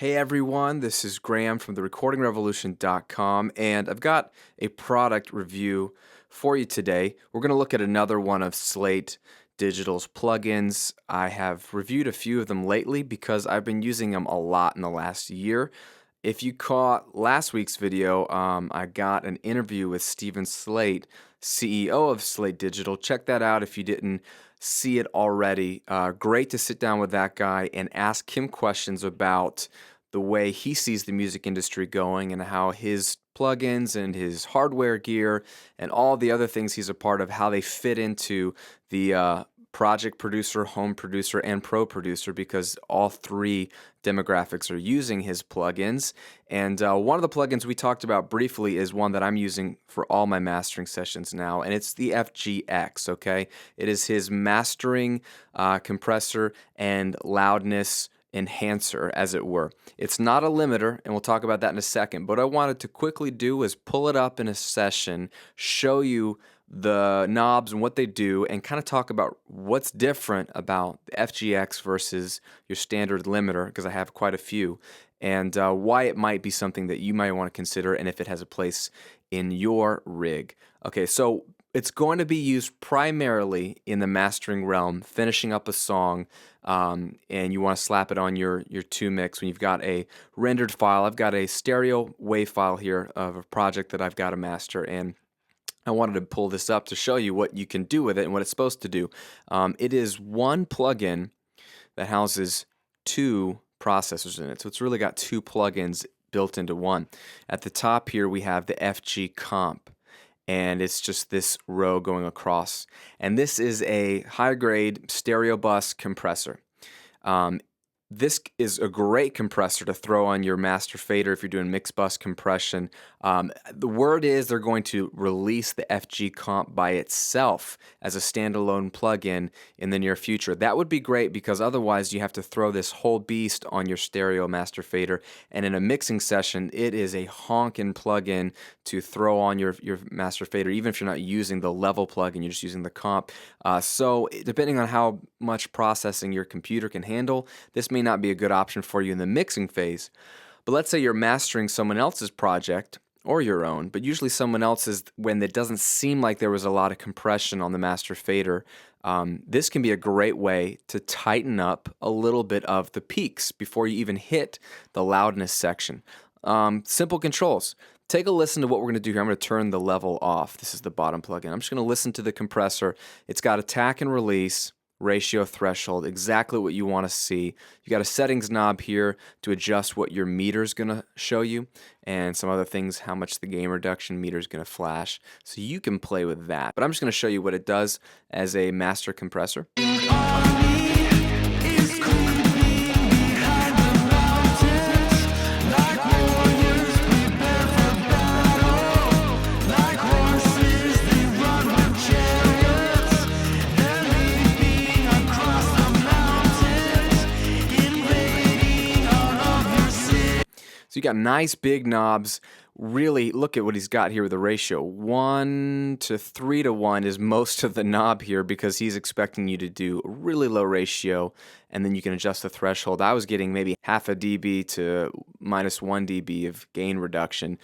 Hey everyone, this is Graham from therecordingrevolution.com, and I've got a product review for you today. We're going to look at another one of Slate Digital's plugins. I have reviewed a few of them lately because I've been using them a lot in the last year. If you caught last week's video, I got an interview with Stephen Slate, CEO of Slate Digital. Check that out if you didn't see it already. Great to sit down with that guy and ask him questions about the way he sees the music industry going and how his plugins and his hardware gear and all the other things he's a part of, how they fit into the project producer, home producer, and pro producer, because all three demographics are using his plugins. And one of the plugins we talked about briefly is one that I'm using for all my mastering sessions now, and it's the FGX, okay? It is his mastering compressor and loudness enhancer, as it were. It's not a limiter, and we'll talk about that in a second, but what I wanted to quickly do is pull it up in a session, show you the knobs and what they do, and kind of talk about what's different about the FGX versus your standard limiter, because I have quite a few, and why it might be something that you might want to consider and if it has a place in your rig. Okay, so it's going to be used primarily in the mastering realm, finishing up a song, and you want to slap it on your 2-mix when you've got a rendered file. I've got a stereo WAV file here of a project that I've got to master, and I wanted to pull this up to show you what you can do with it and what it's supposed to do. It is one plugin that houses two processors in it, so it's really got two plugins built into one. At the top here we have the FG Comp, and it's just this row going across. And this is a high-grade stereo bus compressor. This is a great compressor to throw on your master fader if you're doing mix bus compression. The word is they're going to release the FG Comp by itself as a standalone plugin in the near future. That would be great, because otherwise you have to throw this whole beast on your stereo master fader, and in a mixing session it is a honking plugin to throw on your master fader, even if you're not using the level plugin, you're just using the comp. So depending on how much processing your computer can handle, this may not be a good option for you in the mixing phase. But let's say you're mastering someone else's project or your own, but usually someone else's, when it doesn't seem like there was a lot of compression on the master fader. This can be a great way to tighten up a little bit of the peaks before you even hit the loudness section. Simple controls. Take a listen to what we're going to do here. I'm going to turn the level off. This is the bottom plugin. I'm just going to listen to the compressor. It's got attack and release, ratio, threshold, exactly what you want to see. You got a settings knob here to adjust what your meter is going to show you, and some other things, how much the gain reduction meter is going to flash. So you can play with that. But I'm just going to show you what it does as a master compressor. So you got nice big knobs. Really look at what he's got here with the ratio. 1 to 3 to 1 is most of the knob here, because he's expecting you to do a really low ratio, and then you can adjust the threshold. I was getting maybe half a dB to -1 dB of gain reduction.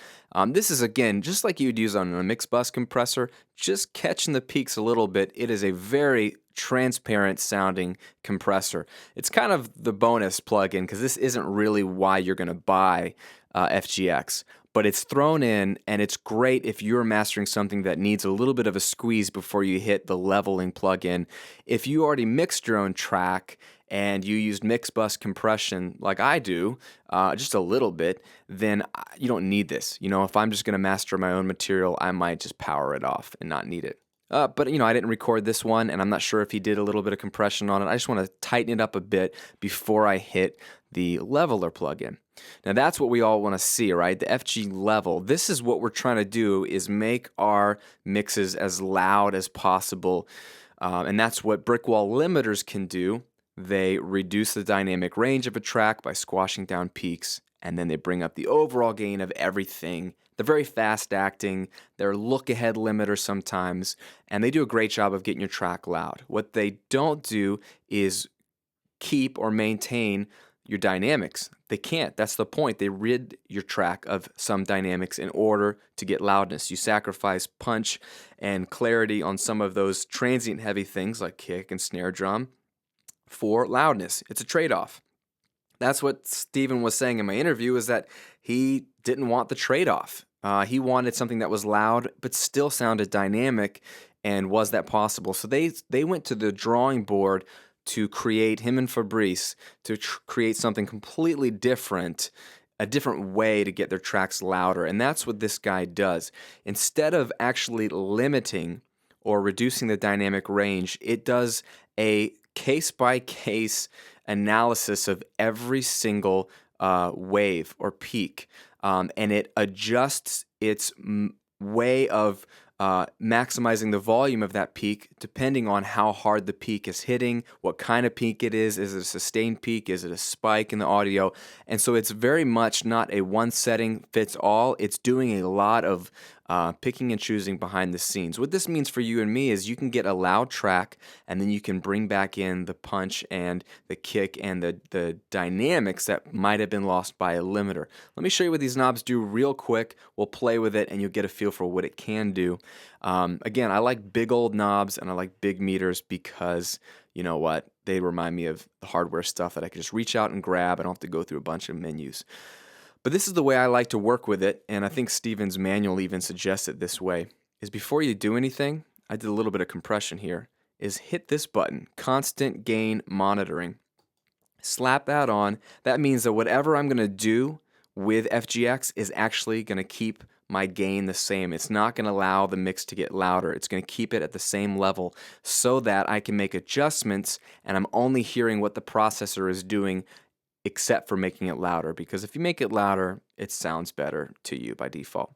This is, again, just like you'd use on a mix bus compressor, just catching the peaks a little bit. It is a very transparent sounding compressor. It's kind of the bonus plugin, because this isn't really why you're going to buy FGX, but it's thrown in, and it's great if you're mastering something that needs a little bit of a squeeze before you hit the leveling plugin. If you already mixed your own track and you used mix bus compression like I do, just a little bit, then you don't need this. You know, if I'm just going to master my own material, I might just power it off and not need it. But, you know, I didn't record this one, and I'm not sure if he did a little bit of compression on it. I just want to tighten it up a bit before I hit the leveler plugin. Now, that's what we all want to see, right? The FG level. This is what we're trying to do, is make our mixes as loud as possible. And that's what brick wall limiters can do. They reduce the dynamic range of a track by squashing down peaks, and then they bring up the overall gain of everything. They're very fast acting, they're look ahead limiters sometimes, and they do a great job of getting your track loud. What they don't do is keep or maintain your dynamics. They can't. That's the point. They rid your track of some dynamics in order to get loudness. You sacrifice punch and clarity on some of those transient heavy things like kick and snare drum for loudness. It's a trade-off. That's what Steven was saying in my interview, is that he didn't want the trade-off. He wanted something that was loud but still sounded dynamic, and was that possible? So they went to the drawing board to create, him and Fabrice, to create something completely different, a different way to get their tracks louder. And that's what this guy does. Instead of actually limiting or reducing the dynamic range, it does a case-by-case analysis of every single wave or peak, and it adjusts its way of maximizing the volume of that peak depending on how hard the peak is hitting, what kind of peak it is. Is it a sustained peak? Is it a spike in the audio? And so it's very much not a one setting fits all. It's doing a lot of picking and choosing behind the scenes. What this means for you and me is you can get a loud track, and then you can bring back in the punch and the kick and the dynamics that might have been lost by a limiter. Let me show you what these knobs do real quick. We'll play with it and you'll get a feel for what it can do. Again, I like big old knobs and I like big meters because, you know what, they remind me of the hardware stuff that I can just reach out and grab. I don't have to go through a bunch of menus. But this is the way I like to work with it, and I think Steven's manual even suggests it this way, is before you do anything, I did a little bit of compression here, is hit this button, constant gain monitoring. Slap that on. That means that whatever I'm going to do with FGX is actually going to keep my gain the same. It's not going to allow the mix to get louder. It's going to keep it at the same level so that I can make adjustments and I'm only hearing what the processor is doing except for making it louder, because if you make it louder, it sounds better to you by default.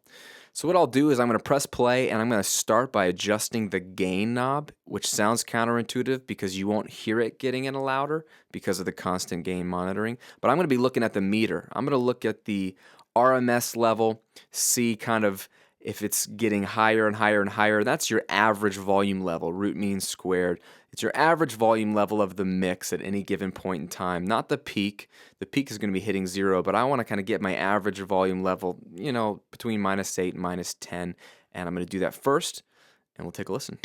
So what I'll do is I'm going to press play and I'm going to start by adjusting the gain knob, which sounds counterintuitive because you won't hear it getting any louder because of the constant gain monitoring. But I'm going to be looking at the meter. I'm going to look at the RMS level, see kind of if it's getting higher and higher and higher. That's your average volume level, root mean squared. It's your average volume level of the mix at any given point in time, not the peak. The peak is going to be hitting 0, but I want to kind of get my average volume level, you know, between -8 and -10, and I'm going to do that first, and we'll take a listen.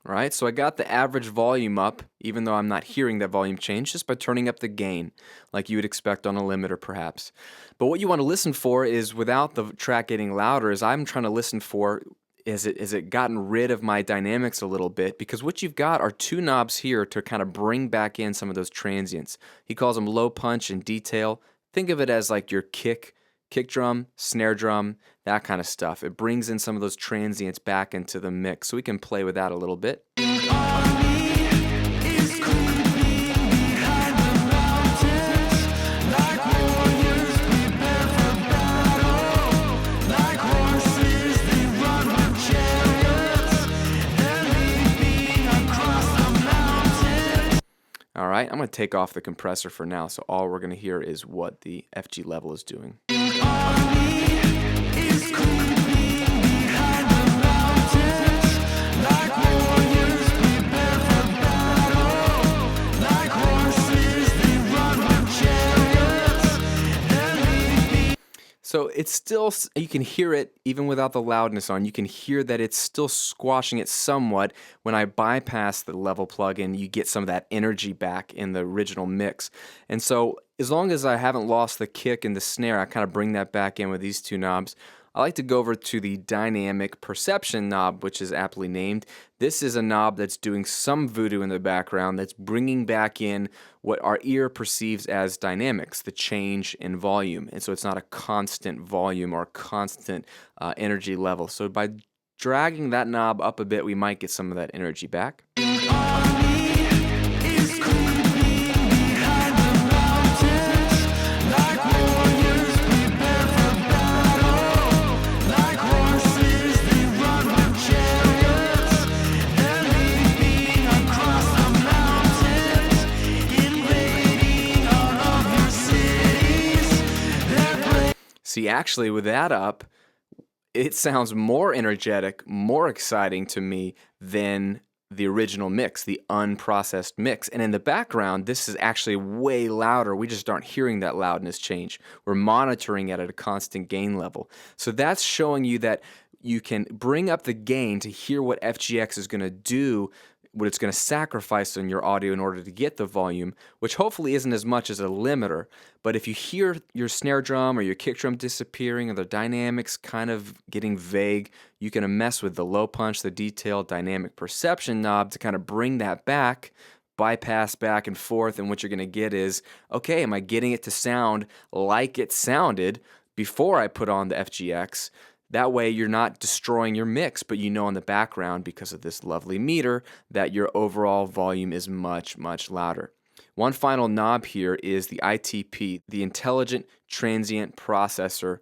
All right, so I got the average volume up, even though I'm not hearing that volume change, just by turning up the gain, like you would expect on a limiter perhaps. But what you want to listen for is, without the track getting louder, is I'm trying to listen for, is it gotten rid of my dynamics a little bit? Because what you've got are two knobs here to kind of bring back in some of those transients. He calls them low punch and detail. Think of it as like your kick drum, snare drum, that kind of stuff. It brings in some of those transients back into the mix, so we can play with that a little bit. All right, I'm going to take off the compressor for now, so all we're going to hear is what the FG level is doing. So it's still, you can hear it even without the loudness on. You can hear that it's still squashing it somewhat. When I bypass the level plugin, you get some of that energy back in the original mix. And so as long as I haven't lost the kick and the snare, I kind of bring that back in with these two knobs. I like to go over to the dynamic perception knob, which is aptly named. This is a knob that's doing some voodoo in the background, that's bringing back in what our ear perceives as dynamics, the change in volume. And so it's not a constant volume or a constant energy level. So by dragging that knob up a bit, we might get some of that energy back. See, actually, with that up, it sounds more energetic, more exciting to me than the original mix, the unprocessed mix. And in the background, this is actually way louder. We just aren't hearing that loudness change. We're monitoring it at a constant gain level. So that's showing you that you can bring up the gain to hear what FGX is going to do, what it's going to sacrifice on your audio in order to get the volume, which hopefully isn't as much as a limiter. But if you hear your snare drum or your kick drum disappearing or the dynamics kind of getting vague, you can mess with the low punch, the detail, dynamic perception knob to kind of bring that back, bypass back and forth, and what you're going to get is, okay, am I getting it to sound like it sounded before I put on the FGX? That way you're not destroying your mix, but you know in the background, because of this lovely meter, that your overall volume is much, much louder. One final knob here is the ITP, the Intelligent Transient Processor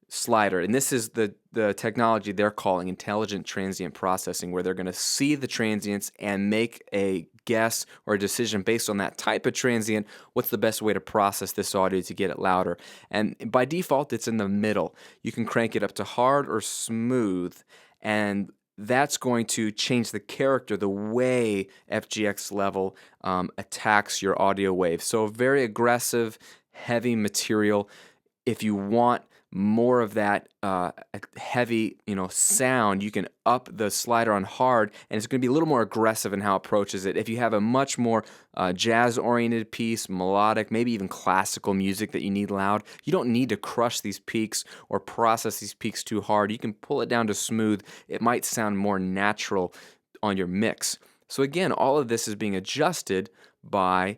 slider. And this is the technology they're calling intelligent transient processing, where they're going to see the transients and make a guess or a decision based on that type of transient, what's the best way to process this audio to get it louder. And by default, it's in the middle. You can crank it up to hard or smooth, and that's going to change the character, the way FGX level attacks your audio wave. So very aggressive, heavy material. If you want more of that heavy, sound, you can up the slider on hard, and it's going to be a little more aggressive in how it approaches it. If you have a much more jazz-oriented piece, melodic, maybe even classical music that you need loud, you don't need to crush these peaks or process these peaks too hard. You can pull it down to smooth. It might sound more natural on your mix. So again, all of this is being adjusted by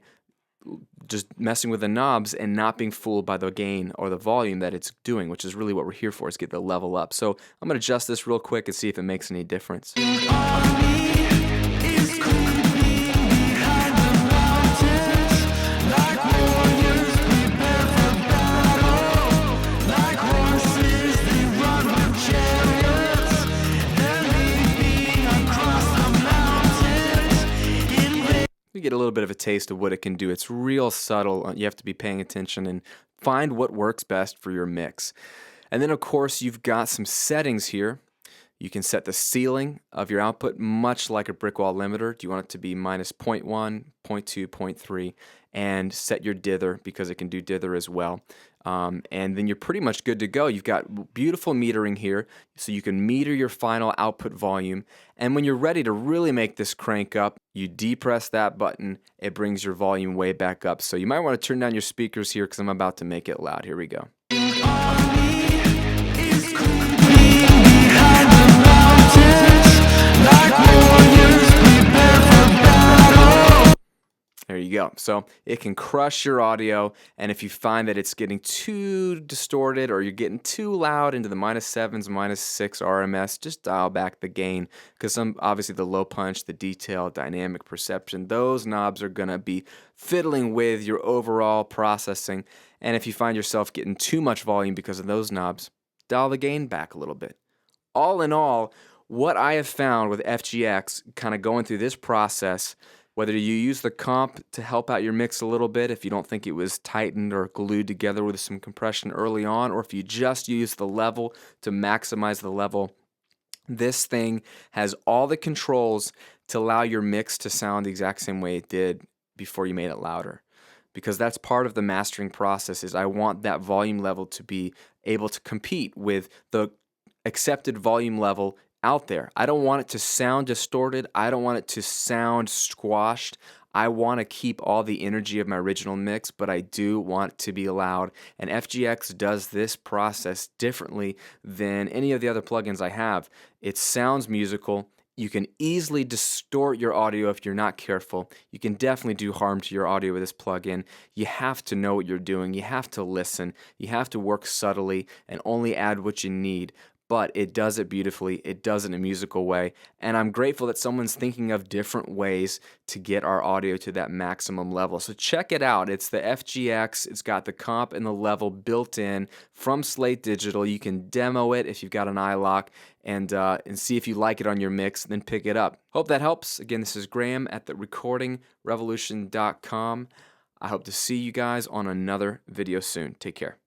just messing with the knobs and not being fooled by the gain or the volume that it's doing, which is really what we're here for, is get the level up. So I'm going to adjust this real quick and see if it makes any difference. You get a little bit of a taste of what it can do. It's real subtle. You have to be paying attention and find what works best for your mix. And then, of course, you've got some settings here. You can set the ceiling of your output much like a brick wall limiter. Do you want it to be minus 0.1, 0.2, 0.3, and set your dither, because it can do dither as well. And then you're pretty much good to go. You've got beautiful metering here, so you can meter your final output volume. And when you're ready to really make this crank up, you depress that button, it brings your volume way back up. So you might want to turn down your speakers here, because I'm about to make it loud. Here we go. There you go. So it can crush your audio, and if you find that it's getting too distorted or you're getting too loud into the -7s, -6 RMS, just dial back the gain, because obviously the low punch, the detail, dynamic perception, those knobs are going to be fiddling with your overall processing. And if you find yourself getting too much volume because of those knobs, dial the gain back a little bit. All in all, what I have found with FGX, kind of going through this process, whether you use the comp to help out your mix a little bit if you don't think it was tightened or glued together with some compression early on, or if you just use the level to maximize the level, this thing has all the controls to allow your mix to sound the exact same way it did before you made it louder. Because that's part of the mastering process, is I want that volume level to be able to compete with the accepted volume level out there. I don't want it to sound distorted. I don't want it to sound squashed. I want to keep all the energy of my original mix, but I do want it to be loud. And FGX does this process differently than any of the other plugins I have. It sounds musical. You can easily distort your audio if you're not careful. You can definitely do harm to your audio with this plugin. You have to know what you're doing. You have to listen. You have to work subtly and only add what you need. But it does it beautifully. It does it in a musical way. And I'm grateful that someone's thinking of different ways to get our audio to that maximum level. So check it out. It's the FGX. It's got the comp and the level built in from Slate Digital. You can demo it if you've got an iLock and see if you like it on your mix, then pick it up. Hope that helps. Again, this is Graham at therecordingrevolution.com. I hope to see you guys on another video soon. Take care.